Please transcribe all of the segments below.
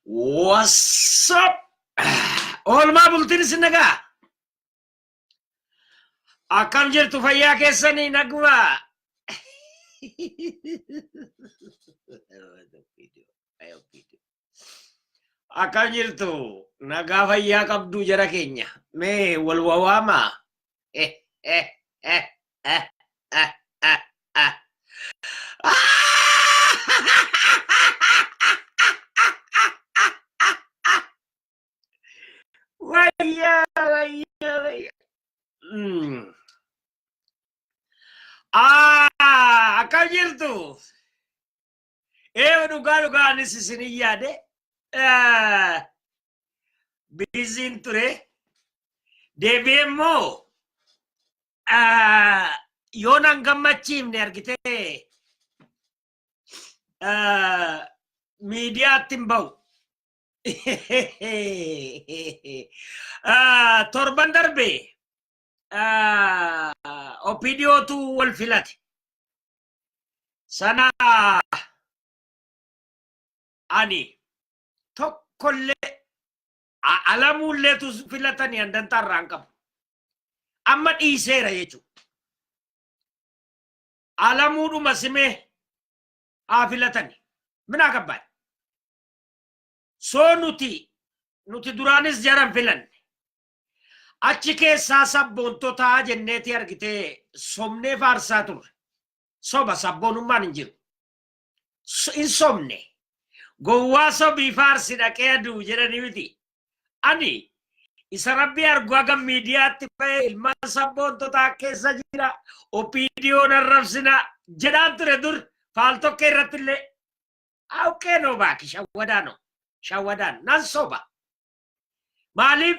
What's up? All ma bultin sinaga. Akam jirtu fayyaa keessanii naguma. Akam jirtu nagaa fayyaa qabdu jara keenya. Mee wal wawaama. Eh, eh, eh, eh, eh, eh, eh. Wayya, wayya, wayya. Akam jirtu. Dhugaa anis isinii yaade. Biziin ture. Deebi'ee immoo yoon an gammachiifne argitee miidiyaatti hin bahu. Torban darbe opidiyootu wal filate. Sana ani tokkollee alamuulleetu filatanii handantarraan qabu. Amma dhiiseera jechuudha. Alamuudhuma simee haa filatanii. Minaa gabbaan. Soo nuti duraanis jaran filanne. Achi keessaa sabboontotaa jenneeti argitee somnee faarsaa turre. Soba sabboonummaan hin jiru. In somne. Gowwaa sobii faarsi dhaqee aduu jedhanii miti. Ani isa rabbi argu hagam miidiyaatti ba'ee ilmaan sabboontotaa keessa jira. Opiidiyoon arrabsina jedhaan ture dur faaltokkee irratti illee. Awqee noo baaki shawwadaano. Shawwadaan nan soba. Maaliif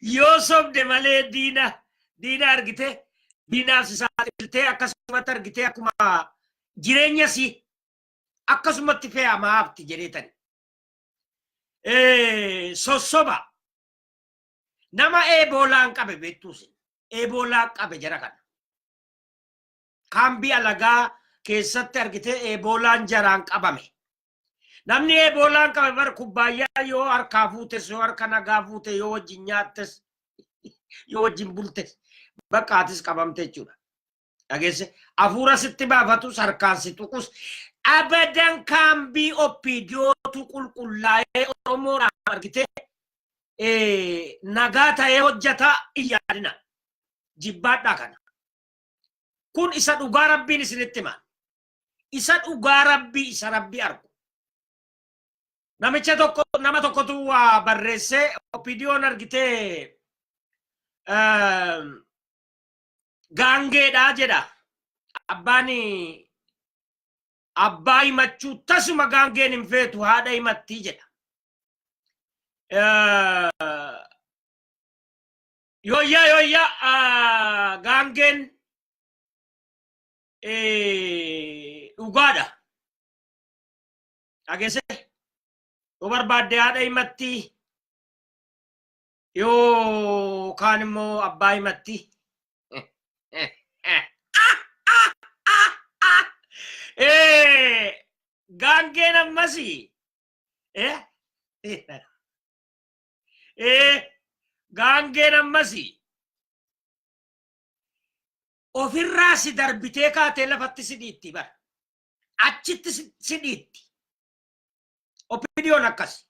yoo sobde malee diina argite diinaaf saaxiltee akkasumatti argite akkuma jireenya si akkasumatti fe'amaa hafti jedheetani. Sossoba nama eeboolaan qabe beektuusin eeboolaa qabe jara kana. Kaambii alagaa keessatti argite eeboolaan jaraan qabame. Namni eeboolaan qabe bar kubbaayyaa yoo harkaa fuutes yoo harka nagaa fuute yoo wajjin nyaattes yoo wajjin bultes baqqaatis qabamte jechuudha. Dhageesse hafuura sitti baafatus harkaan si tuqus abadan kaambii opidiyootu qulqullaa'ee Oromoodhaan argite nagaa ta'ee hojjeta iyyaadina jibbaadhaa kana. Kun isa dhugaa rabbiin isinitti himan. Isa dhugaa rabbii isa rabbii argu. Nama tokkotu waa barreessee opidiyoon argitee gaangeedhaa jedha. Abbaa himachuu tasuma gaangeen hin feetu haadha himattii jedha. Yooyyaa gaangeen dhugaadha. Dhageesse yoo barbaadde haadha himatti yoo kaan immoo abbaa himatti. Gaangeen ammasi gaangeen ammasi ofirraa si darbitee kaatee lafatti si dhiitti bara. Achitti si dhiitti. Opidiyoon akkas.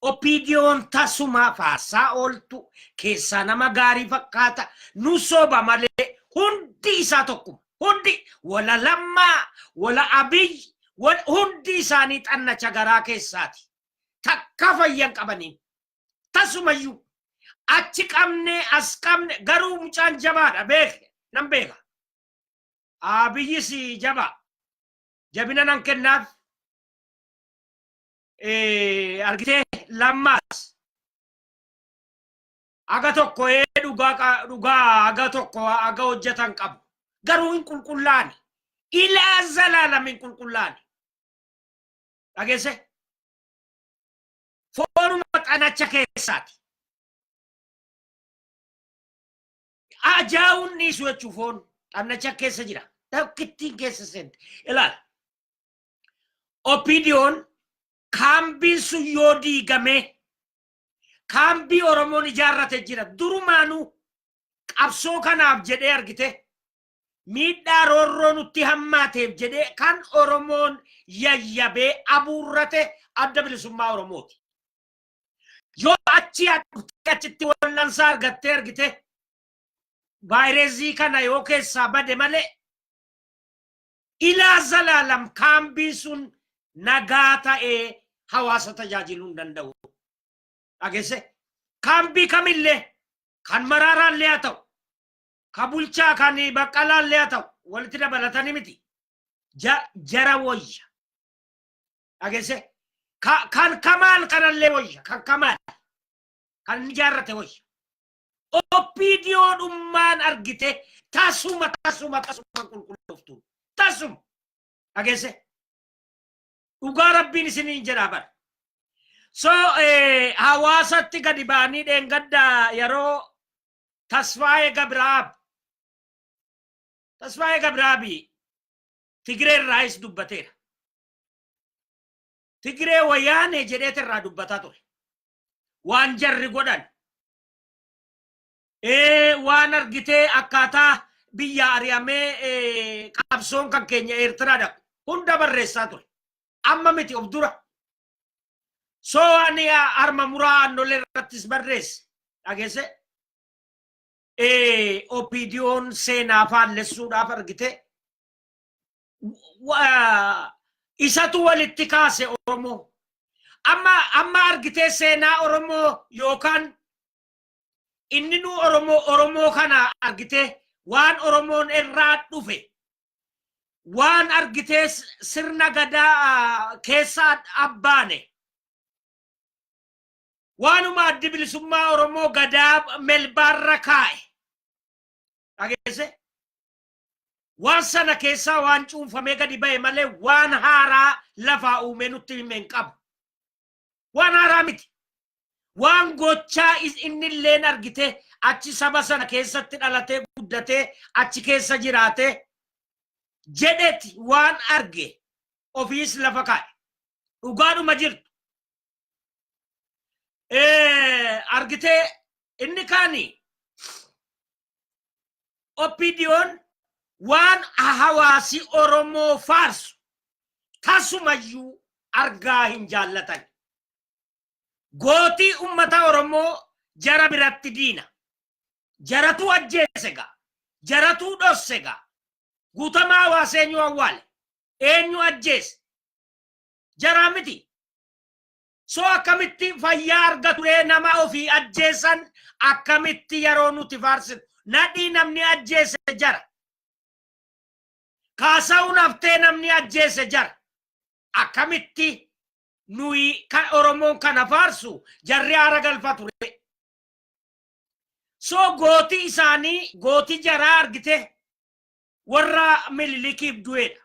Opidiyoon tasuma faarsaa ooltu keessaa nama gaarii fakkaata. Nu soba malee hundi isaa tokkuma. Hundi wala Lammaa wala Abiy hundi isaanii xannacha garaa keessaati. Takka fayyan qabanii. Tasumayyuu achi qabne as qabne garuu mucaan jabaadha beeke nan beeka. Abiyyis jabaa. Jabina nan kennaaf. Argitee Lammaas aga tokko dhugaa aga tokko aga hojjetan qabu. Garuu hin qulqullaani. Ilaa zalaalam hin qulqullaani. Dhageesse foonuma xanacha keessaati. Ajaa'uun dhiisu jechuu foon xanacha keessa jira. Tokkittiin keessa seente. Ilaala. Opinion kaambiin sun yoo diigame kaambii Oromoon ijaarrate jira durumaanuu qabsoo kanaaf jedhee argite miidhaa roorroo nutti hammaateef jedhee kan Oromoon yayyabee abuurrate adda bilisummaa Oromooti. Yoo achitti wallansaa argattee argite vaayirasii kana yoo keessaa bade malee ilaa zalaalam kaambiin sun nagaa ta'ee hawaasa tajaajiluu hin danda'u. Dhageesse kaambii kamillee kan Maraaraallee haa ta'u kan bulchaa kan Baqqalaallee haa ta'u walitti dabalatanii miti jara wayya. Dhageesse kan Kamaal kanallee wayya kan Kamaal kan ijaarrate wayya. Opiniyoodhummaan argite tasuma qulqullooftu tasuma. Dhageesse dhugaa rabbiin isiniin jedhaa bara. So hawaasatti gadi ba'anii dheengadda yeroo Tasfaayee Gabraabii Tigree irraayis dubbateera. Tigree wayyaanee jedheet irraa dubbataa ture. Waan jarri godhan. Waan argitee akkaataa biyya ari'amee qabsoon kan keenya Eertiraa dhaqu hunda barreessaa ture. Amma miti of dura. So ani arma muraa annolee irrattis barreesse. Dhageesse opiniyoon seenaa faallessuudhaaf argite isatu walitti kaase Oromoo. Amma argitee seenaa Oromoo yookaan inni nu Oromoo kana argitee waan Oromoon irraa dhufe waan argitee sirna gadaa keessaa abbaane waanuma addi bilisummaa Oromoo gadaa melbaarra kaa'e. Dhageesse waan sana keessaa waan cuunfamee gadi ba'e malee waan haaraa lafaa uume nutti himeen qabu. Waan haaraa miti. Waan gochaa innilleen argite achi saba sana keessatti dhalatee guddatee achi keessa jiraate jedheti waan arge ofiis lafa kaa'e. Dhugaadhuma jirtu. Argite inni kaani opiniyoon waan hawaasi Oromoo faarsu tasumayyuu argaa hin jaallatan. Gootii ummata Oromoo jara biratti diina. Jaratu ajjeese gaa. Jaratu dhosse gaa. Guutamaa hawaasa eenyu awwaale. Eenyu ajjeese. Jaraa miti. So akkamitti fayyaa argature nama ofii ajjeesan akkamitti yeroo nuti faarsitu. Nadhii namni ajjeese jara. Kaasa'uun haftee namni ajjeese jara. Akkamitti nuyi Oromoon kana faarsu jarri haara galfa ture. So gootii isaanii gootii jaraa argite warra Minilikiif du'eedha.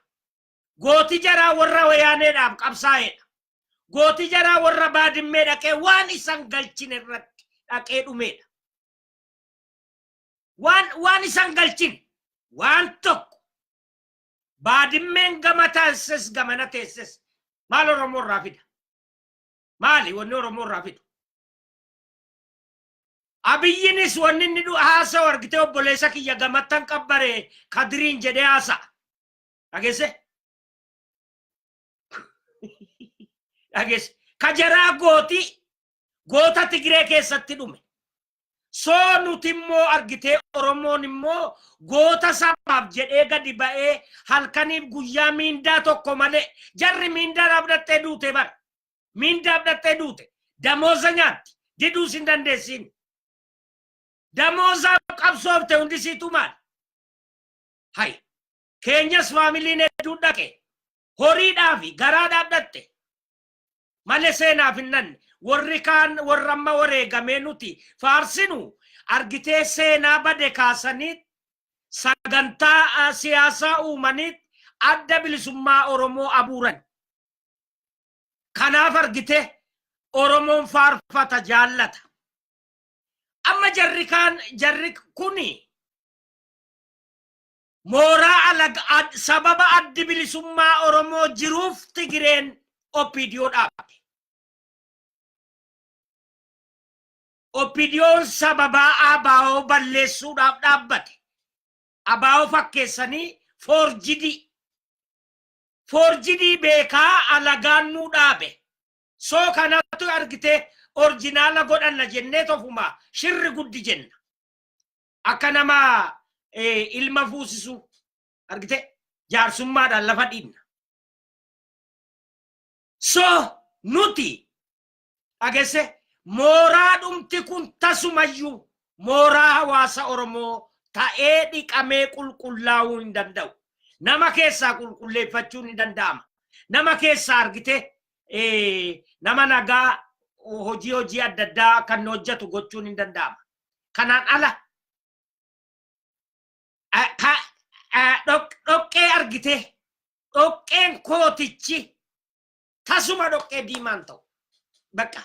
Gootii jaraa warra Wayyaaneedhaaf qabsaa'eedha. Gootii jaraa warra Baadimmee dhaqee waan isan galchine irratti dhaqee dhumeedha. Waan isan galchine waan tokko Baadimmeen gama taasises gamana teesses maal Oromoo irraa fida? Maali wanni Oromoo irraa fidu? Abiyyinis wanni inni haasawu argite obboleessa kiyya gamattan qabbare Kadiriin jedhee haasa'a. Dhageesse? Dhageesse? Kajaraa goota Tigree keessatti dhume. So nuti immoo argite Oromoon immoo goota sabaaf jedhee gadi ba'ee halkaniif guyyaa miindaa tokko malee jarri miindaa dhaabdattee duute bara. Miindaa dhaabdattee duute. Damooza nyaatti. Diduus hin dandeessin. Damooza qabsoofte hundisiitu maal? Hai. Keenyas faamiliin hedduu dhaqe. Horiidhaafi garaa dhaabdatte. Malee seenaaf hin nanne. Warri kaan warra amma wareegamee nuti faarsinu argitee seenaa bade kaasaniit sagantaa siyaasaa uumaniit adda bilisummaa Oromoo abuuran. Kanaaf argite Oromoon faarfata jaallata. Amma jarri kuni mooraa sababa addi bilisummaa Oromoo jiruuf Tigireen OPDO dhaabe. OPDO'n sababa ABO balleessuudhaaf dhaabbate. ABO fakkeessanii forjidii beekaa alagaan nuu dhaabe. Soo kanattu argite orjinaala godhanna jennee tofuma shirri guddi jenna. Akka nama ilma fuusisu argite jaarsummaadhaan lafa dhiinna. So nuti agesse mooraa dhumti kun tasumayyuu mooraa hawaasa Oromoo ta'ee dhiqamee qulqullaa'uu hin danda'u. Nama keessaa qulqulleeffachuun ni danda'ama. Nama keessaa argite nama nagaa hojii adda addaa kan hojjetu gochuun hin danda'ama. Kanaan ala dhoqqee argite dhoqqeen kootichi tasuma dhoqqee diimaan ta'u. Bakka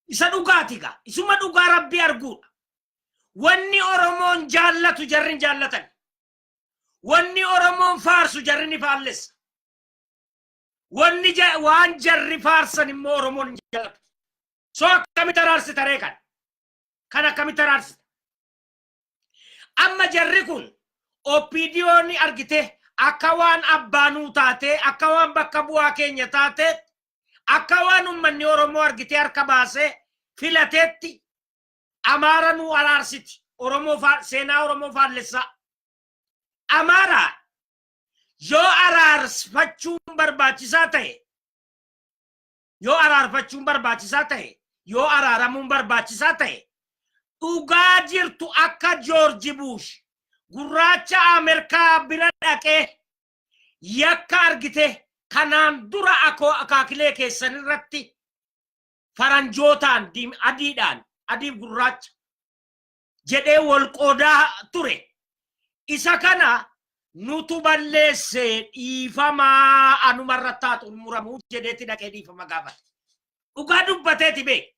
isa dhugaatiga isuma dhugaa Rabbi arguudha. Wanni Oromoon jaallatu jarrin jaallatan. Wanni Oromoon faarsu jarri ni faallessa. Wanni waan jarri faarsan immoo Oromoon hin jaallatu. So akkamitti araarsita ree kan akkamitti araarsita. Amma jarri kun OPDO'n argite akka waan abbaanuu taate, akka waan bakka bu'aa keenya taate, akka waan ummanni Oromoo argite harka baasee filateetti Amaara nuu araarsiti. Seenaa Oromoo faallessa. Amaara yoo araarfachuun barbaachisaa ta'e, yoo araaramuun barbaachisaa ta'e, dhugaa jirtu akka George Bush gurraacha Ameerikaa bira dhaqee yakka argite kanaan dura akaakilee keessan irratti faranjootaan adiif gurraacha jedhee wal qoodaa ture. Isa kana nutu balleesse dhiifamaa anumarratti taatu muramuu jedheetti dhaqee dhiifama gaafate. Dhugaa dubbateeti bee.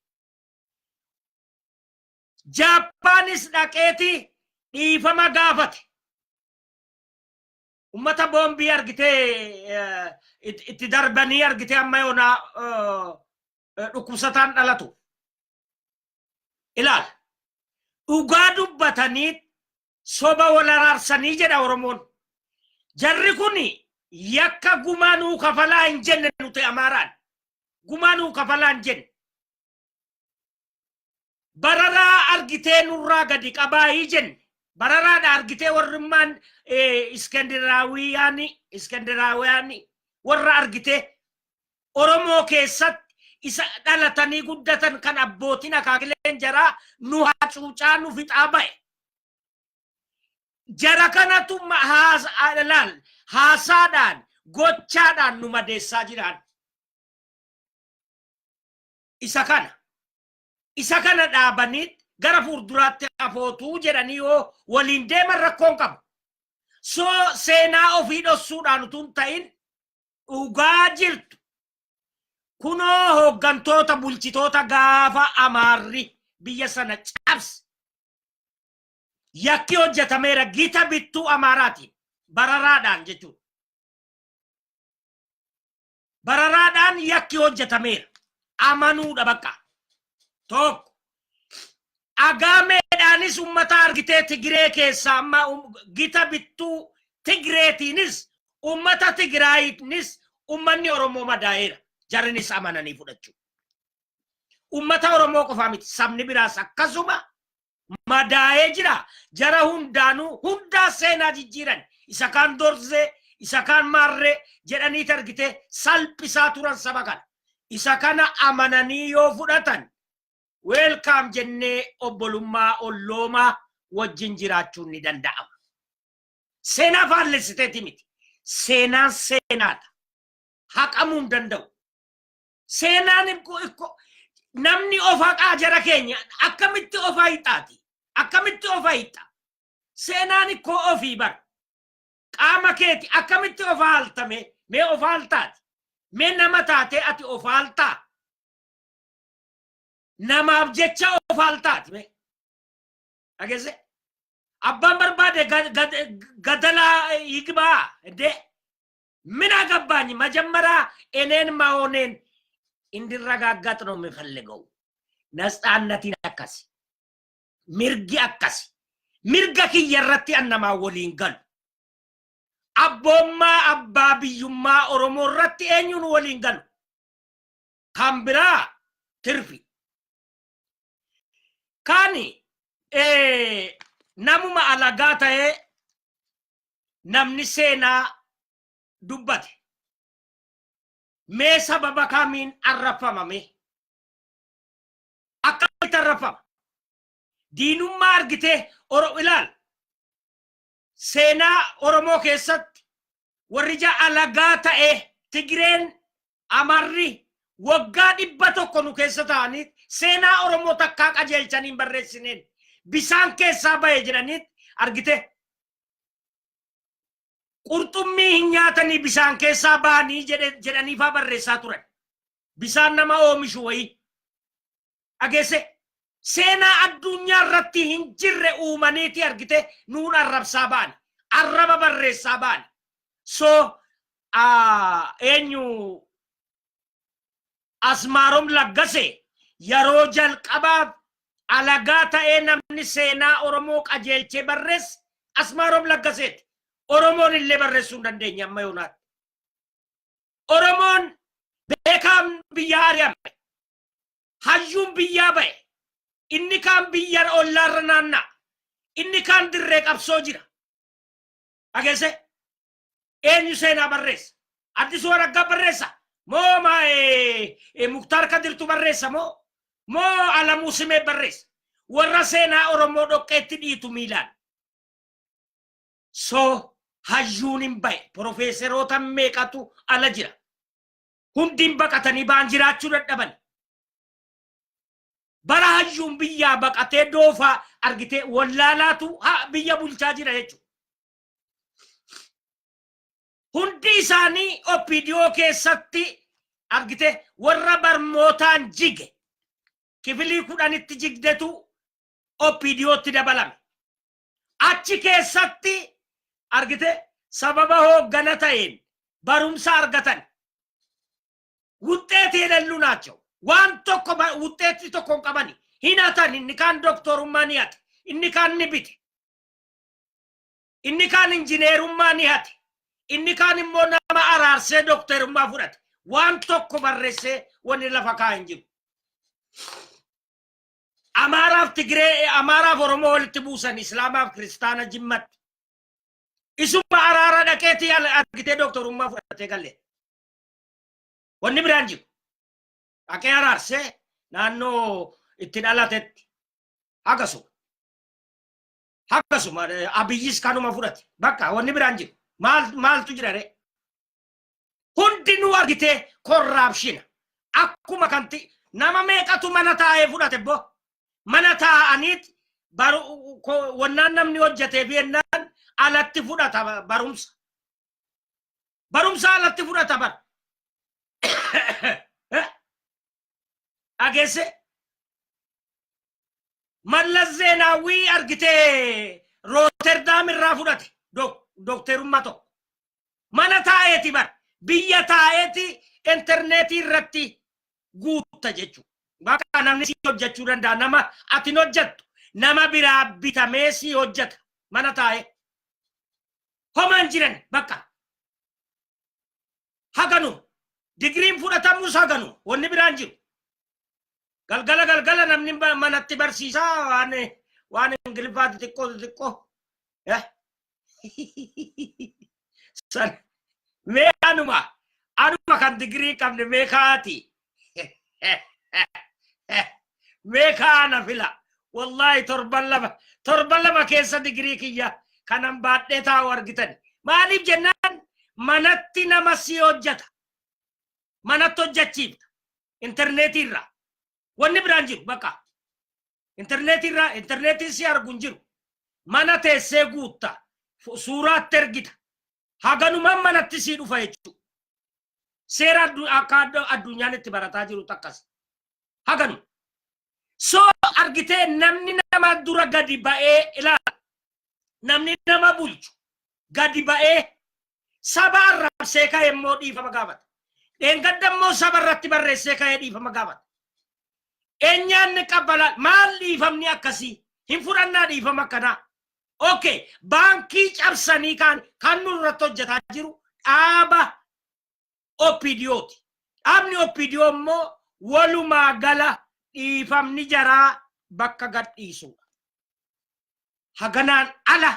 Jaapaanis dhaqeeti dhiifama gaafate. Ummata boombii argitee itti darbanii argitee amma yoona dhukkubsataan dhalatu. Ilaal. Dhugaa dubbatanii soba wal araarsanii jedha Oromoon. Jarri kuni yakka gumaanuu kafalaa hin jenne nuti Amaaraan. Gumaanuu kafalaa hin jenne. Bararaa argitee nurraa gadi qabaayii jenne. Bararaadha argitee warrimmaan Iskandinaawiyaani warra argitee Oromoo keessatti isa dhalatanii guddatan kan abbootiin akaakileen jaraa nu hacuucaa nu fixaa ba'e. Jara kanatu haasaadhaan gochaadhaan nu madeessaa jiran. Isa kana dhaabanii gara fuulduraatti afootuu jedhanii yoo waliin deeman rakkoon qabu. So seenaa ofii dhossuudhaan utuu hin ta'in dhugaa jirtu. Kunoo hooggantoota bulchitoota gaafa Amaarri biyya sana cabse. Yakki hojjetameera gita bittuu Amaaraatiin bararaadhaan jechuudha. Bararaadhaan yakki hojjetameera. Amanuudha bakka. Tokko. Agaameedhaanis ummata argitee Tigiree keessaa amma gita bittuu Tigireetiinis ummata Tigraayiinis ummanni Oromoo madaa'eera. Jarrinis amananii fudhachuu. Ummata Oromoo qofaa miti sabni biraas akkasuma madaa'ee jira. Jara hundaa seenaa jijjiiran. Isa kaan Dorzee, isa kaan Maarree jedhanii argitee salphisaa turan saba kana. Isa kana amananii yoo fudhatan welcome jennee obbolummaa olloomaa wajjin jiraachuun ni danda'ama. Seenaa faallessiteeti miti. Seenaan seenaadha. Haqamuu hin danda'u. Seenaan namni of haqaa jara keenya akkamitti of hiixaati. Akkamitti of hiixa. Seenaan ikkoo ofii bara. Qaama keeti akkamitti of haaltame mee of haaltaati. Mee nama taate ati of haaltaa. Namaaf jecha of haaltaati mee. Dhageesse. Abbaan barbaade برباد قدلا يقبا دي من أقباني مجمرا إنين ماونين إندي الرقاقات نوم يفلقوا ناس عنتين أكاسي مرقي أكاسي مرقا كي يرتي أنما ولين قال أبوما أبابي يما أرمو رتي أنيون ولين قال كامبرا ترفي كاني نمو ما علاقاته نمني سينا دبته مي سبب كامين الرفا مي أكل ترفا دينو مارجته أورو إلال سينا أورمو كيست ورجع علاقاته تجرين أمري وقاد إبتو كنو كيستانيت سينا أورمو تكاك أجل جانين برسنين بسان كيسا بايجرانيت أرجته قرطمي هنياتني بسان كيسا باني جراني فابرسا تورن بسان نما أومشوي أجيسي سينا الدنيا رتي هنجر أومانيتي أرجته نون الرب سابان الرب برسا بان سو أنيو أسمارم لغسي يروجل قباب على نمني سينا أورموك أجيل برس أسمارم لغسيت أورمون اللي برسون دندين يما يونات أورمون بكام بيار يم هجوم بيابي إني كان بيار أولا رنانا إني كان دريك أبسوجرا أجيسي أنيو سينا برس أدي سورة برسا مو ما مختار كدر تو برسا مو على موسم برس ورسينا أورمو دوكيت دي تو ميلان سو هجونين باي بروفيسوروتا ميكاتو على جرا هندين بقتني بانجرات شو دبن برا هجون بيا بقته دوفا أرجته ولا لا تو ها بيا بولتاجرا هيجو هندي ساني أو فيديو كيستي أرجته ورا برموتان جيجه كيفلي كوداني تجيك دتو أو فيديو تدبلام أتشي كيستي أرجته سببه هو غنتين برومسا أرجتن وتأتي للوناتشو وان توكو وتأتي توكو كماني هنا تاني إني كان دكتور مانيات إني كان نبيتي إني كان إنجينير مانيات إني كان مونا ما أرارسي دكتور ما فرات وان توكو برسي وني لفكا إنجيب أمارا في تجري أمارا فرمو التبوسن إسلاما في كريستانا جمت إسمع أرارا دكتي على أركتي دكتور ما فرات قال وني برانجيب أكي أرارسي نانو اتنالاتت هكسو ما أبيجيس كانوا ما فرات بكا وني برانجيب مال تجري هندينو أركتي كورابشين أكو ما كنتي نما ميكاتو مناتا فرات بو مناتا أنيت بارو ونان نمني وجهته بينان على التفورة بارومسا على التفورة بار أجلس مالزيناوي أرجته روتردام الرافورة دكتور ماتو مناتا أيتي بار بيتا أيتي إنترنتي رتي قوت تجتشو بقى نمني سي هجتشو رندا نما أتي نجت نما برا بيتامي سي هجت mana tae homan jiran bakka haganu digriin fudhatamus haganu wanni biraan jiru galgala namni manatti barsiisaa waan ingilifaati xiqqoo san mee anuma kan digrii qabne meekaati meekaana fila wallahi torban lama keessa digrii kiyya kanan baadhee taa'u argitan maaliif jennaan manatti nama si hojjata manatti hojjachiifta interneetiirraa wanni biraan jiru bakka interneetiin si arguun jiru mana teessee guutta suuraatti ergita haganumaan manatti si dhufa jechuudha seera akka addunyaan itti barataa jiru takkas haganu so argitee namni nama dura gadi ba'ee ilaala namni nama bulchu gadi ba'ee saba arrabsee ka'e immoo dhiifama gaafata. Dheengaddammoo saba irratti barreessee ka'ee dhiifama gaafata. Eenyaanni qabbala maal dhiifamni akkasii hin fudhannaa dhiifama akkanaa. Okay, baankii cabsanii kan nurratti hojjetaa jiru dhaaba OPDOti. Dhaabni OPDO immoo walumaa gala dhiifamni jaraa bakka gadhiisudha. Haganaan ala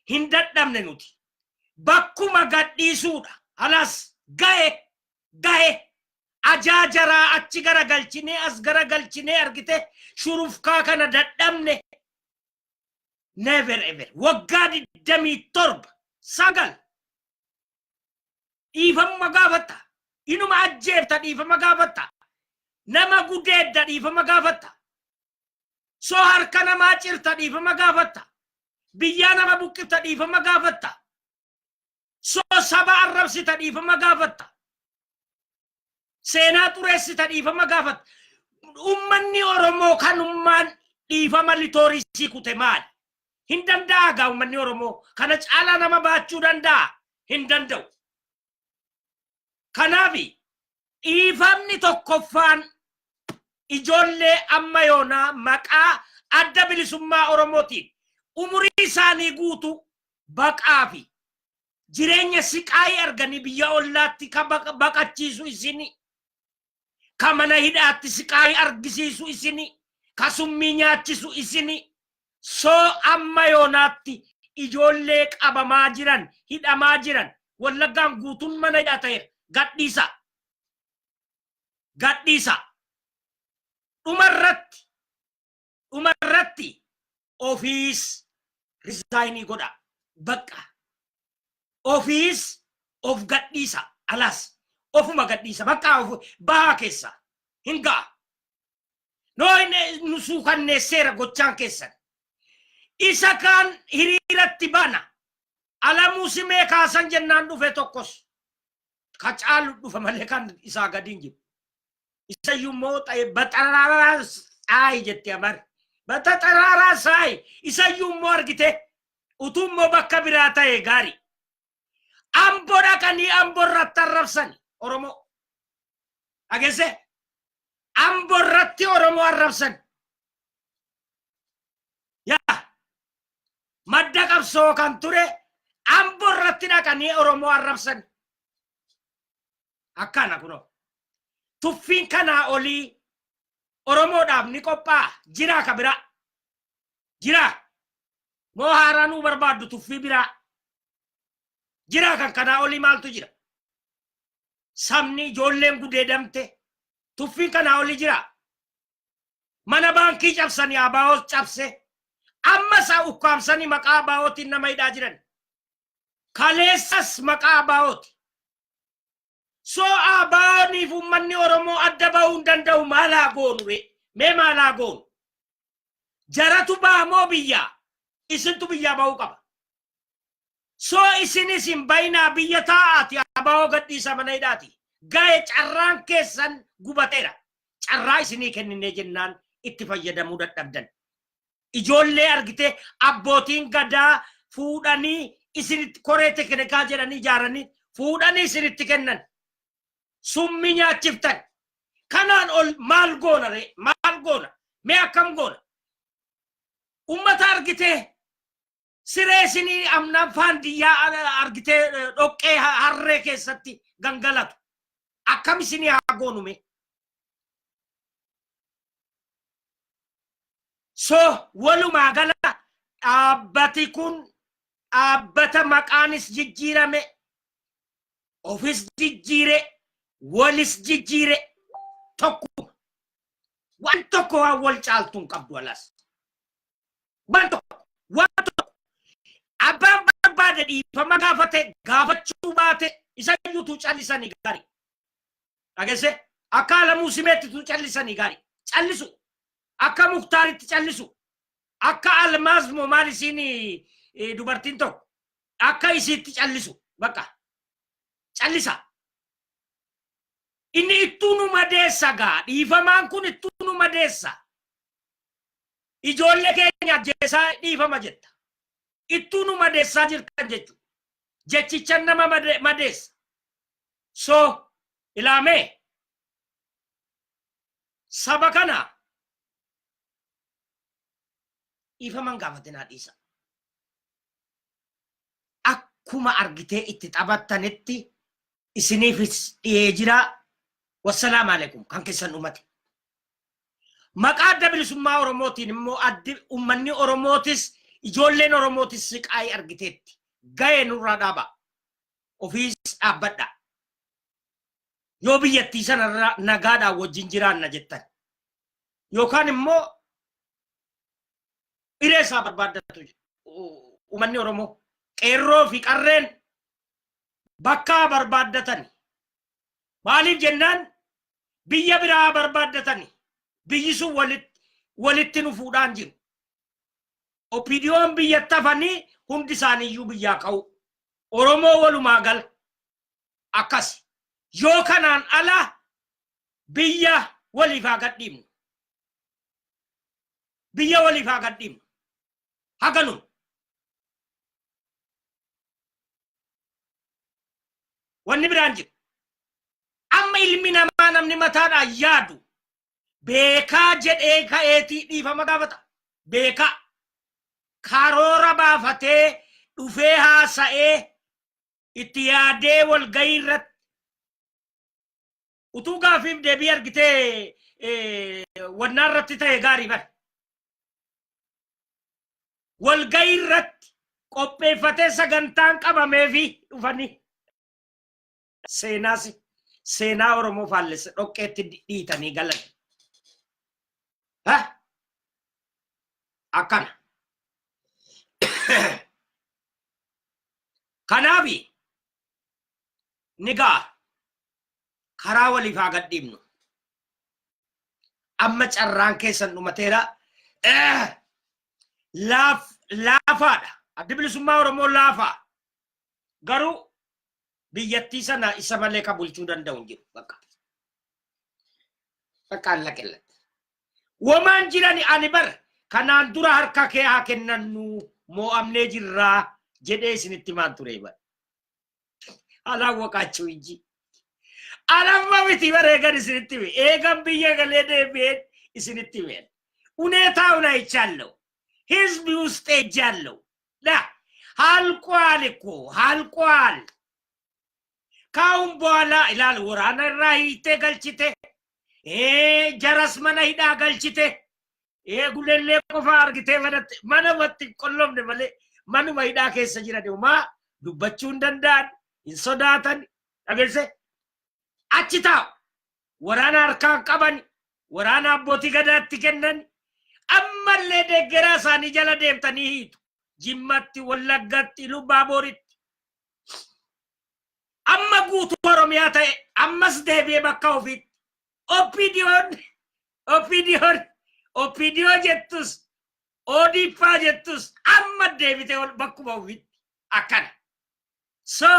hin dadhabne nuti. Bakkuma gadhiisuudha. Alas gahe ajaajaraa achi garagalchinee as garagalchinee argite shurufkaa kana dadhabne. Never ever. Waggaa 27 sagal dhiifama gaafata. Inuma ajjeefta dhiifama gaafata. Nama gudeedda dhiifama gaafata. So harka namaa cirta dhiifama gaafata. Biyyaa nama buqqifta dhiifama gaafata. So saba arrabsita dhiifama gaafata. Seenaa xureessita dhiifama gaafata. Ummanni Oromoo kanummaan dhiifama litoorisii kute maali? Hin danda'a gaa ummanni Oromoo kana caalaa nama baachuu danda'a? Hin danda'u. Kanaafi dhiifamni tokkoffaan ijoollee amma yoonaa maqaa adda bilisummaa Oromootiin umurii isaanii guutu baqaa fi jireenya siqaayii arganii biyya ollaatti ka baqachiisu isini, ka mana hidhaatti siqaayii argisiisu isini, ka summii nyaachisu isini. So amma yoonaatti ijoollee qabamaa jiran, hidhamaa jiran, Wallaggaan guutuun mana hidhaa ta'eera. Gadhiisa. Dhumarratti ofiis risaayinii godha. Bakka. Ofiis of gadhiisa. Alas ofuma gadhiisa. Bakka bahaa keessa. Hingaa. Nusuu kanneesseera gochaan keessan. Isa kan hiriiratti bana. Alamuu simee kaasan jennaan dhufe tokkos. Kacaalu dhufa malee kan isaa gadiin jiru. Isa yummoo ta'e baxaraaraa saayi jetti amar. Baxaraaraa saayi. Isa yummoo argite utummoo bakka biraa ta'e gaari. Amboo dhaqanii amboorratti arrabsan Oromoo. Dhageesse? Amboorratti Oromoo arrabsan. Yaa madda qabsoo kan ture amboorratti dhaqanii Oromoo arrabsan. Akkana kuno. Tuffiin kanaa olii Oromoodhaaf ni qophaa'a. Jiraa ka biraa. Jiraa. Moo haaraanuu barbaaddu tuffii biraa. Jiraa kan kanaa olii maaltu jira? Sabni ijoolleen gudeedamte. Tuffiin kanaa olii jira. Mana baankii cabsanii ABO's cabse. Amma isaa ukkaamsanii maqaa ABO'tiin nama hidhaa jiran. Kaleessas maqaa ABO'ti. So ABO'niif ummanni Oromoo adda bahuu hin danda'u. Maalaa goonu mee maalaa goonu? Jaratu baamoo biyyaa. Isintu biyyaa bahuu qaba. So isinis hin bayinaa biyya taa'aati ABO gadhiisa mana hidhaati. Gaa'e carraan keessan gubateera. Carraa isinii kenninee jennaan itti fayyadamuu dadhabdan. Ijoollee argite abbootiin gadaa fuudhanii isinitti koree teknikaa jedhanii ijaaranii fuudhanii isinitti kennan. Summi nyaachiftan. Kanaan ol maal goona ree? Maal goona? Mee akkam goona? Ummata argite siree isinii amnaan faandiyyaa argite dhoqqee harree keessatti gangalatu. Akkam isinii haa goonu mee? So walumaa gala dhaabbati kun dhaabbata maqaanis jijjiirame, ofis jijjiire, walis jijjiire tokkuma. Waan tokko waan wal caaltuun qabdu alas. Waan tokko. Abbaan barbaade dhiifama gaafate gaafachuu baate isa iyyuutu callisanii gaari. Dhageesse akka Alamuu Simeettitu callisanii gaari. Callisu. Akka Muktaaritti callisu. Akka Almaaz moo maal isiin dubartiin tokko. Akka isiitti callisu. Bakka. Callisa. Inni ittuunu madeessa gaa. Dhiifamaan kun ittuunu madeessa. Ijoollee keenya ajjeesaa dhiifama jetta. ittuunu madeessaa jirtan jechuudha. Jechichan nama madeessa. So ilaamee saba kana ifaman gaafatinaa dhiisa. Akkuma argitee itti taphattanitti isiniifis dhiyee jira. Wassalaamu alaikum kan keessan dhumate. Maqaa adda bilisummaa Oromootiin immoo addi ummanni Oromootis ijoolleen Oromootis siqaayii argiteetti. Ga'ee nurraa dhaaba. Ofiis dhaabbadha. Yoo biyyattii sana nagaadhaan wajjin jiraanna jettan. Yookaan immoo iree isaa barbaaddatu ummanni Oromoo qeerroo fi qarreen bakka barbaaddatani. Maaliif jennaan biyya biraa barbaaddatani. Biyyi sun walitti nufuudhaan jiru. Opiidiyoon biyyatti hafanii hundi isaaniiyyuu biyyaa ka'u. Oromoo walumaa gala akkas. Yoo kanaan ala biyya waliif haa gadhiifnu. Biyya waliif haa gadhiifnu. Haganu. Wanni biraan jiru. Amma ilmi namaa namni mataadhaan yaadu beekaa jedhee ka'eetii dhiifama gaafata. Beekaa. Karoora baafatee dhufee haasa'ee itti yaadee wal ga'ii irratti utuu gaafiif deebii argitee wannaa irratti ta'e gaarii bara. Wal ga'ii irratti qopheeffatee sagantaan qabamee fi dhufanii seenaa Oromoo faallessa dhoqqeetti dhiitanii galan. Akkana. Kanaafi nigaa karaa waliif haa gadhiifnu. Amma carraan keessan dhumateera. Laafaadha. Addi bilisummaa Oromoo laafaa. Garuu biyyattii sana isa malee ka bulchuu danda'u hin jiru. Bakka laqellatti. Womaan jirani ani bar kanaan dura harka kee haa kennannu moo'amnee jirraa jedhee isinitti maan ture bar. Alaan waqaachuu inji. Alamma miti bareegan isinitti hime. Eegan biyya galee deebi'een isinitti hime. Huneetaውን አይቻለሁ። ህዝብ ውስጥ ሄጃለሁ። አልቋል እኮ አልቋል። ካሁን በኋላ ይላል ወራና ራይቴ ገልችቴ ጀረስ መነ ሂዳ ገልችቴ ጉለሌ ቆፋ አርግቴ መነወት ቆሎምነ መሌ መኑመ ሂዳ ኬሰ ጅረ ደማ ዱበቹ እንደንዳን ኢንሶዳተን አገርሴ አችታው ወራና አርካን ቀበን ወራና አቦቲ ገዳት ከነን አመለ ደገራ ሳኒ ጀለ ደምተኒ ሂቱ ጅማቲ ወለጋቲ ሉባቦሪት amma guutu Oromiyaa ta'e ammas deebi'ee bakka ofiit Opiidiyoo jettus Oodiiffaa jettus amma deebitee ol bakkuma ofiit akkana. So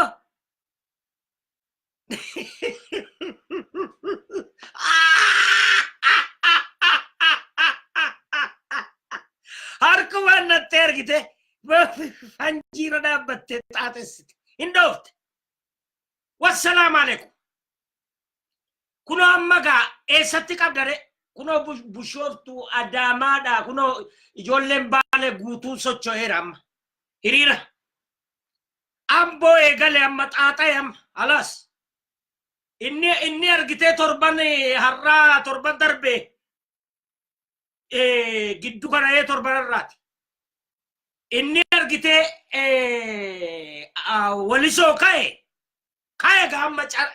harkumaan natti ergite fanjiira dhaabbattee xaaxessite hin dhoofte. Wassalamu alaikum. Kuno ammaga eessatti qabdare kuno bushoftu adamaadha kuno ijoolleen baale guutuu socho'eera amma hiriira amboo eegale amma xaaxa'e amma alas inni argitee torban har'aa torban darbe giddu kana torban irraati inni argitee walisoo ka'e kaya gamma char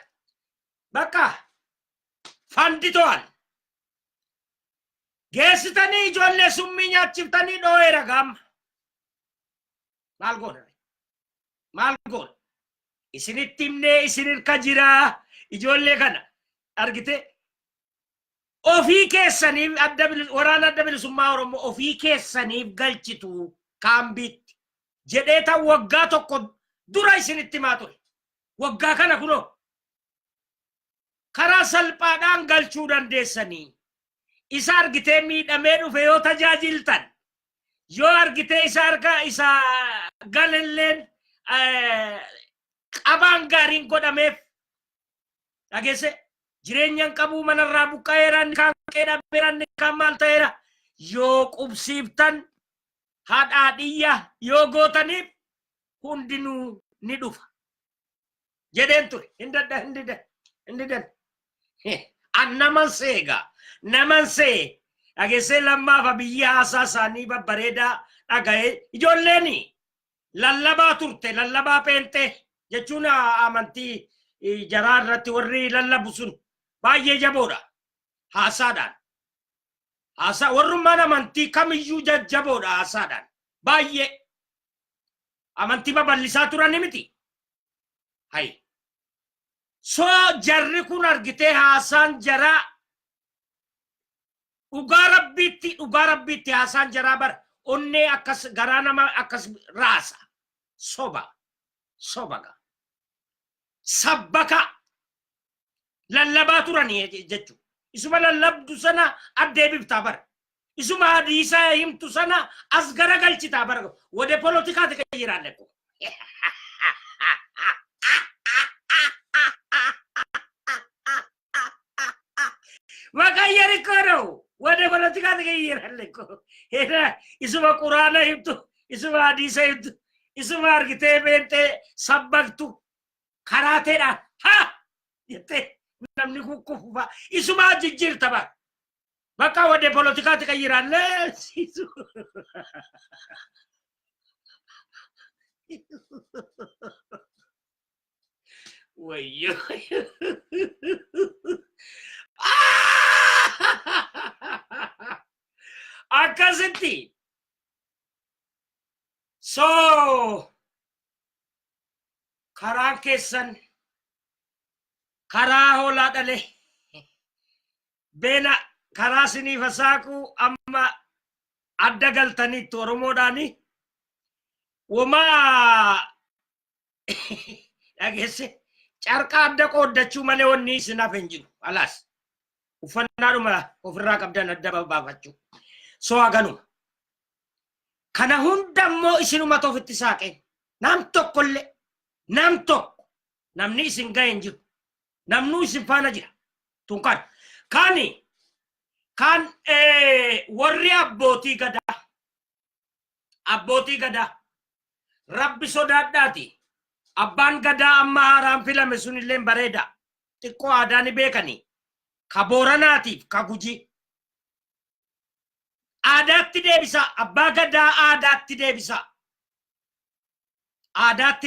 baka fanditoan gesitani ijolle summi nyaachiftanni dhoera gamma malgon isinittimne isinirka jira ijolle kana argite ofii keessaniif waraana adda bilisummaa Oromoo ofii keessaniif galchitu kaambit jedheeta waggaa tokko dura isinitti maa ture. Waggaa kana kuno karaa salphaadhaan galchuu dandeessanii isa argitee miidhamee dhufe yoo tajaajiltan Yoo argitee isa argaa isa galalleen qabaan gaariin godhameef dhageesse jireenyaan qabuu manarraa buqqa'eera kan qeedhabeera kan maal ta'eera yoo qubsiiftan haadhaadhiyya yoo gootaniif hundinuu ni dhufa jedheen ture hindidan annaman seega naman see dhageesse lammaafa biyya haasaa isaanii babbareedaa dhagaye ijoolleeni lallabaa turte lallabaa peente jechuun amantii jaraa irratti warri lallabu sun baay'ee jaboodha haasaadhaan haasaa warrummaan amantii kamiyyuu jajjaboodha haasaadhaan baay'ee amantii babal'isaa turan miti hay soo jarri kun argitee haasaan jaraa dhugaa rabbiitti haasaan jaraa bar onnee akkas garaa nama akkas raasa sobaga sabbaka lallabaa turanii jechuun isuma lallabdu sana addeebiftaa bara isuma hadiisaa himtu sana as garagalchitaa bara wade politikaati kan jiraalle ko Makayari kono wade politikaati kan jiraalle ko isuma quraana himtu isuma hadiisa himtu isuma argitee beente sabbaktu karateedhaan ha jettee namni kukkufufa isuma jijjiirta bara bakka wade politikaati kan jiraalle wayyo akkasitti so karaa keessan karaa hoolaa dhale beena karaa siniifa saaquu amma adda galtanitti oromoodhaani wamaa dhageesse carqa adda qooddachuu malee wanni isinaaf hin jiru alaas uffannaadhuma ofirraa qabdan adda baafachuu so haganuma kana hunda immoo isinumatu ofitti saaqe nam tokkollee nam tokko namni isin ga'e hin jiru namnu isin faana jira tunkan kan warri abbootii gadaa rabbi sodaadhaati abbaan gadaa amma haaraan filame sunillee bareeda xiqqoo aadaani beekanii ka booranaatiif ka gujii aadaatti deebisa abbaa gadaa aadaatti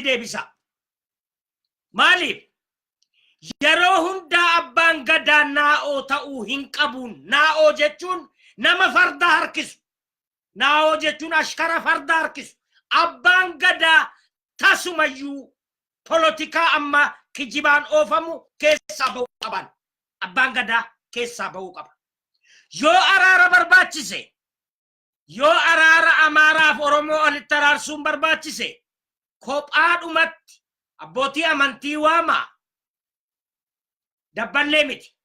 deebisa maaliif yeroo hundaa abbaan gadaa naa'oo ta'uu hin qabuun naa'oo jechuun nama farda harkisu naa'oo jechuun ashkara farda harkisu abbaan gadaa tasumayyuu politikaa amma kijibaan oofamu keessaa ba'uu qaban abbaan gadaa keessaa ba'uu qaba yoo araara barbaachise yoo araara amaaraaf oromoo walitti araarsuun barbaachise kophaadhumatti abbootii amantii waamaa dabballee miti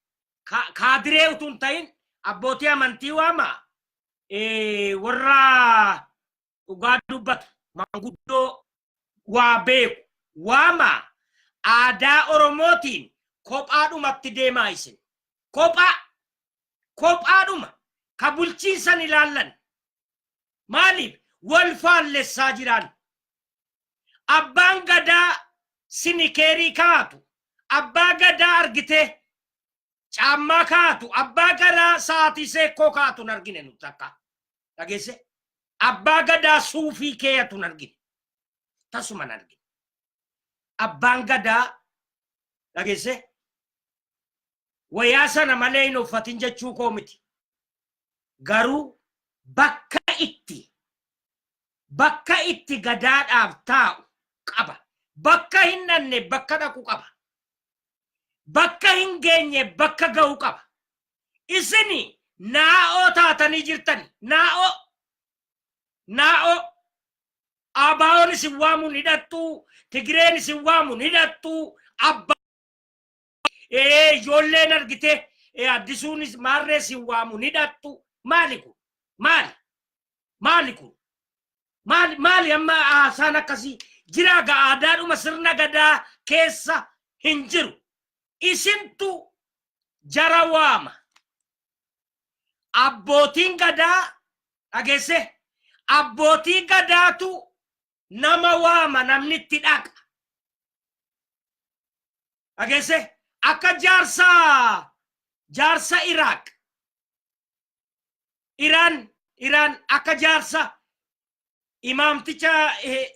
kaadiree utuun ta'in abbootii amantii waamaa warra dhugaa dubbatu manguddoo waa beeku waamaa aadaa oromootiin kophaadhumatti deemaa isin kophaadhuma ka bulchiinsan ilaallan maaliif wal faallessaa jiraan abbaan gadaa sinikeerii kaatu abbaa gadaa argite caammaa kaatu abbaa gadaa saatii seekkoo kaatu nargine nu takka dhageesse abbaa gadaa suufii keeyatu nargine tasuma nargine abbaan gadaa dhageesse wayaa sana malee hin uffatin jechuu koo miti garuu bakka itti gadaadhaaf taa'u qaba bakka hin dhanne bakka dhaqu qaba bakka hin geenye bakka ga'u qaba isini naa'oo taatanii jirtani naa'oo abaa'oon isin waamuun hidhattuu tigireen isin waamuun hidhattuu abba ijoolleen argite addisuunis maarree isin waamuun hidhattuu maali kun maali amma haasaan akkasii jiraa aadaadhuma sirna gadaa keessa hin jiru. Isintu jara waama. Abbootiin gadaa dhageesse. Abbootii gadaatu nama waama, namni itti dhaqa. Dhageesse. Akka jaarsa Iraaq. Iraan akka jaarsa imaamticha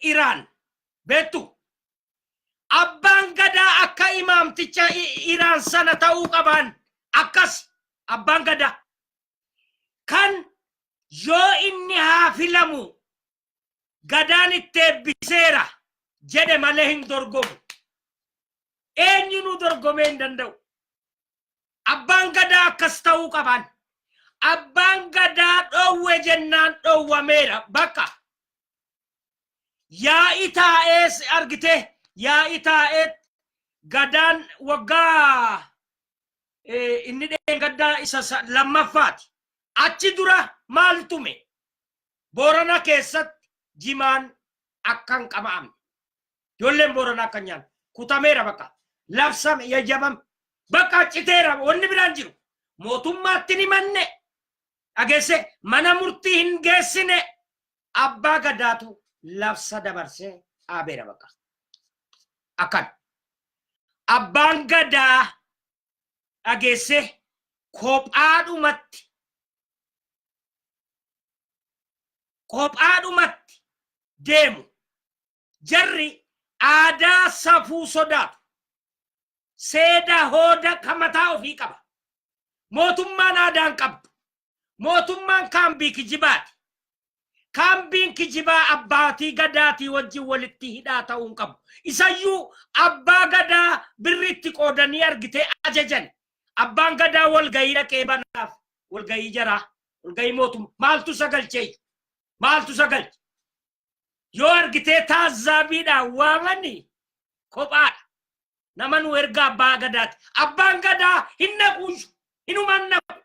Iraan beektu. Abbaan gadaa akka imaamticha Iraan sana ta'uu qaban akkas abbaan gadaa. Kan yoo inni haa filamu gadaan itti eebbiseera jedhe malee hin dorgomu. Eenyuunu dorgomee hin danda'u. Abbaan gadaa akkas ta'uu qaban. Abbaan gadaa dhoowwe jennaan dhoowwameera bakka. Yaa'i taa'ee argite yaa'i taa'ee gadaan waggaa inni gaddaa isa lammaffaati. Achi dura maal tume? Boorana keessatti jimaan akkan qaba'amne. Ijoolleen Booranaa akkan nyaanne kutameera bakka. Labsame yajjabame bakka achiteera wanni biraan jiru. Mootummaatti ni manne. Dhageesse mana murtii hin geessine. Abbaa gadaatu labsa dabarsee dhaabeera bakka. Akkan. Abbaan gadaa dhageesse kophaadhumatti deemu. Jarri aadaa safuu sodaatu. Seeda hooda kamataa ofii qaba. Mootummaan aadaan qabdu. Mootummaan kaambii kijibaati. Kaambiin kijibaa abbaatii gadaatii wajjin walitti hidhaa ta'uun qabu. Isayyuu abbaa gadaa birritti qoodanii argitee ajajan. Abbaan gadaa walgayii dhaqee banaaf walgayii jaraa walgayii mootummaa maaltu sagalchee maaltu sagalche yoo argitee taazzaabiidhaan waamani kophaadha. Nama nu erga abbaa gadaati. Abbaan gadaa hin naquuyyu hinumaan naqu.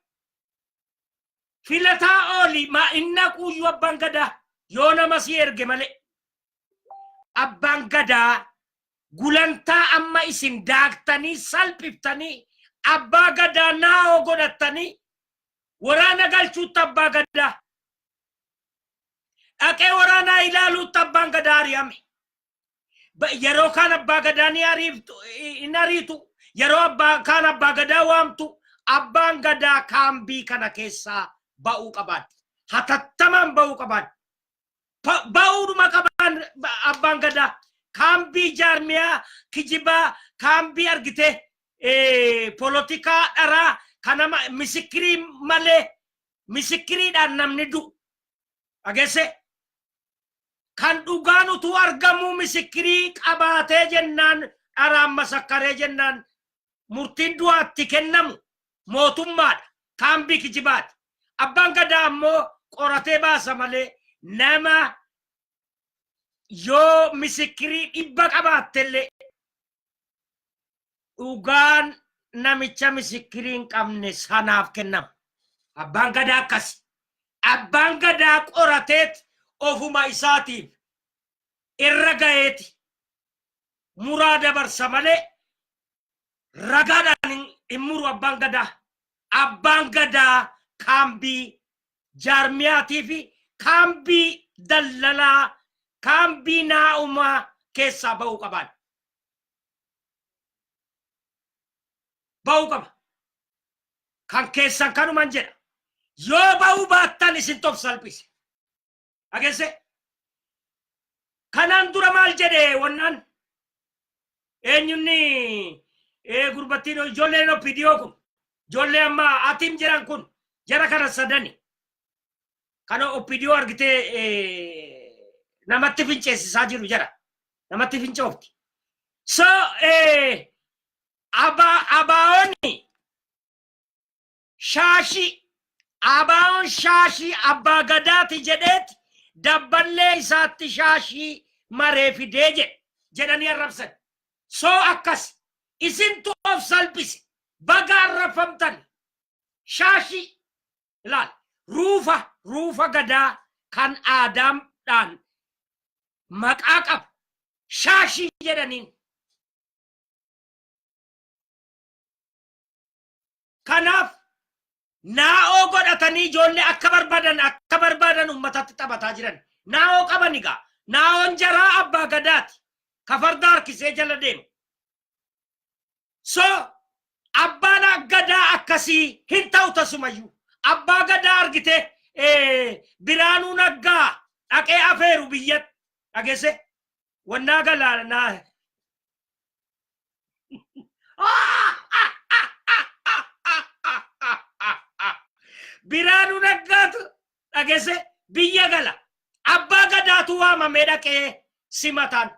Filataa oli hin naquuyyu abbaan gadaa yoo nama si erge malee. Abbaan gadaa gulantaa amma isin daaktanii salphiftanii abbaa gadaa naa'oo godhattanii waraana galchuutti abbaa gadaa dhaqee waraanaa ilaaluutti abbaan gadaa ari'ame. Yeroo kaan abbaa gadaa ni ariitu. Yeroo kaan abbaa gadaa waamtu. Abbaan gadaa kaambii kana keessaa ba'uu qaban. Hatattamaan ba'uu qaban. Ba'uudhuma qaban abbaan gadaa. Kaambii jaarmiyaa kijibaa kaambii argite polotikaa dharaa kanama misikirii malee misikiriidhaan namni du'u. Dhageesse. Kan dhugaan utuu argamu misikirii qabaatee jennaan dharaan masakkaree jennaan murtiin du'aatti kennamu mootummaadha. Kaambii kijibaati. Abbaan gadaa ammoo qoratee baasa malee nama yoo misikirii 100 qabaattellee dhugaan namicha misikirii hin qabne sanaaf kennama. Abbaan gadaa akkas. Abbaan gadaa qorateet ofuma isaatiif irra gaheeti muraa dabarsa malee ragaadhaan hin muru abbaan gadaa. Abbaan gadaa kaambii jaarmiyaatii fi kaambii daldalaa kaambii naa'umaa keessaa ba'uu qaban. Ba'uu qaba. Kan keessan kanuman jedha. Yoo ba'uu baattan isin tof salphise. Dhageesse. Kanaan dura maal jedhe wannaan eenyunni gurbattiin ijoolleen OPDO kun ijoollee amma atim jiran kun jara kana sadani kana OPDO argitee namatti finceessisaa jiru jara namatti fincoofti. So abaa'onni abaa'on shaashii abbaa gadaati jedheeti dabballee isaatti shaashii maree fidee jedhanii arrabsan. So akkas isintu of salphise baga arrabfamtan shaashii ilaal ruufa gadaa kan aadaadhaan maqaa qabu shaashii jedhaniin. Kanaaf naa'oo godhatanii ijoollee akka barbaadan ummatatti taphataa jiran. Naa'oo qaban egaa. Naa'oon jaraa abbaa gadaati. Ka farda harkisee jala deemu. So abbaan gadaa akkasii hin ta'u tasumayyuu. Abbaa gadaa argite Biraanuu Naggaa dhaqee afeeru biyyatti. Dhageesse wannaa galaanaa. Biraanuu Naggaatu dhageesse biyya gala. Abbaa gadaatu waamamee dhaqee simataan.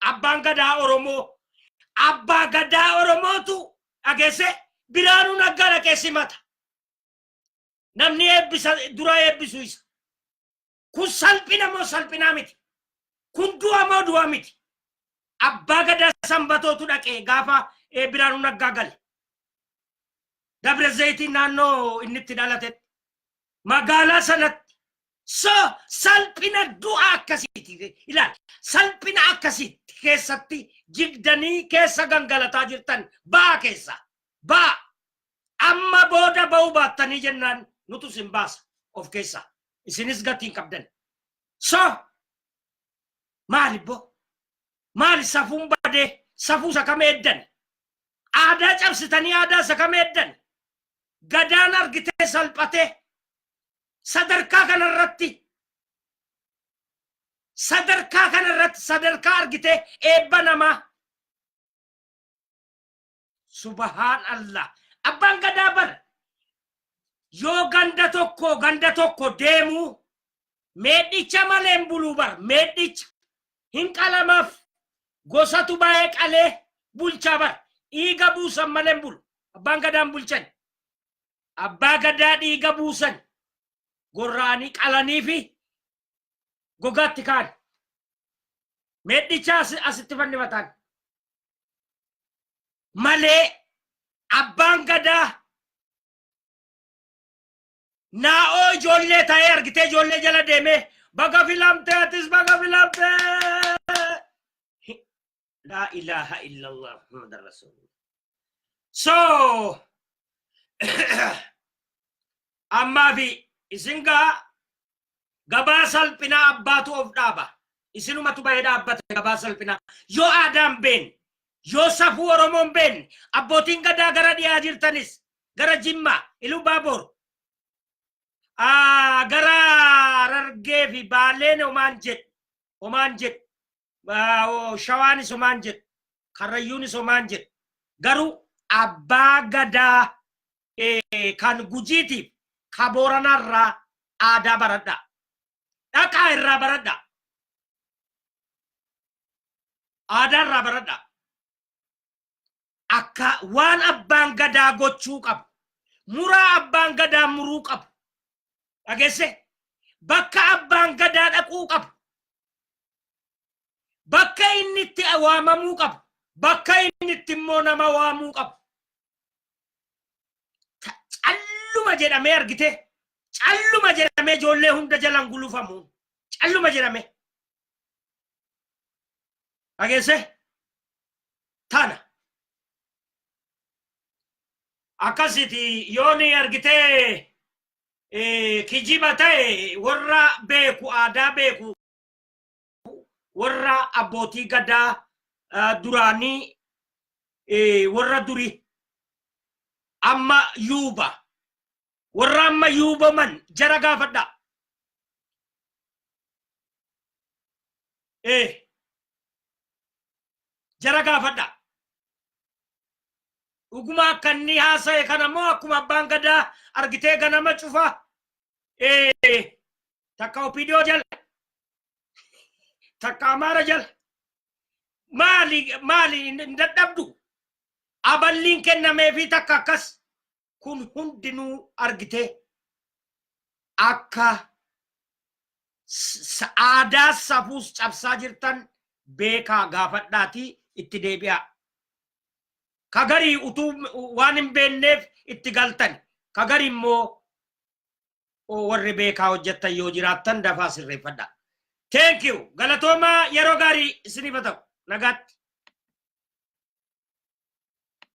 Abbaan gadaa Oromoo. Abbaa gadaa Oromootu dhageesse Biraanuu Naggaa dhaqee simata. Namni dura eebbisu isa. Kun salphina moo salphinaa miti? Kun du'a moo du'a miti? Abbaa gadaa Sanbatootu dhaqee gaafa Biraanuu Naggaa gale. Dabre Zayitiin naannoo inni itti dhalatetti. Magaalaa sanatti. So salphina du'a akkasiiti. Ilaali. Salphina akkasiiti keessatti jigdanii keessa gangalataa jirtan baa keessa. Baa. Amma booda ba'uu baattanii jennaan nutu sin baasa of keessa. Isinis gatiin qabdan. So maali bo? Maali safuun badee safuu sakame eddan? Aadaa cabsitanii aadaa sakame eddan? Gadaan argitee salphatee sadarkaa kanarratti sadarkaa argitee eebba namaa. Subhaan Allah. Abbaan gadaa bara yoo ganda tokko deemu meedhicha maleen buluu bar meedhicha hin qalamaaf gosatu baay'ee qalee bulchaa bar dhiiga buusan maleen bulu. Abbaan gadaan bulchan. Abbaa gadaa dhiiga buusan gorraanii qalanii fi gogaatti kaan. Meedhicha asitti fannifataan. Malee abbaan gadaa naa'oo ijoollee ta'ee argitee ijoollee jala deemee baga filamtee atis baga filamtee. La ilaha illallah Muhammad Rasulullah. So amma fi isin gabaa salphinaa abbaatu of dhaaba. Isinumatu bahee dhaabbata gabaa salphinaa. Yoo aadaan been yoo safuu Oromoon been abbootiin gadaa gara dhiyaa jirtanis gara Jimmaa Iluu Baaboor gara Harargee fi Baaleen omaan jed Shawaanis omaan jed Karrayyuunis omaan jed garuu abbaa gadaa kan Gujiitiif ka Booranarraa aadaa baradha. Dhaqaa irraa baradha. Aadaa irraa baradha. Akka waan abbaan gadaa gochuu qabu. Muraa abbaan gadaa muruu qabu. Dhageesse bakka abbaan gadaa dhaquu qabu. Bakka inni itti waamamuu qabu. Bakka inni itti immoo nama waamuu qabu. Calluma jedhamee argite. Calluma jedhamee ijoollee hunda jalan gulufamu. Calluma jedhamee. Dhageesse tana. Akkasiti yooni argitee kijiba ta'e warra beeku aadaa beeku warra abbootii gadaa duraanii warra duri amma yuuba warra amma yuubaman jara gaafadha. Jara gaafadha. Uguma kanni haasa'e kana moo akkuma abbaan gadaa argitee ganama cufa takka Opidiyoo jala takka Amaara jala maali hin dadhabdu aballiin kennameefi takka akkas kun hundinuu argitee akka aadaa safuus cabsaa jirtan beekaa gaafadhaati itti deebi'a. Kagari utuu waan hin beekneef itti galtan. Kagari immoo warri beekaa hojjettan yoo jiraattan dafaa sirreeffadha. Thank you. Galatooma yeroo gaarii isiniif haa ta'u. Nagaatti.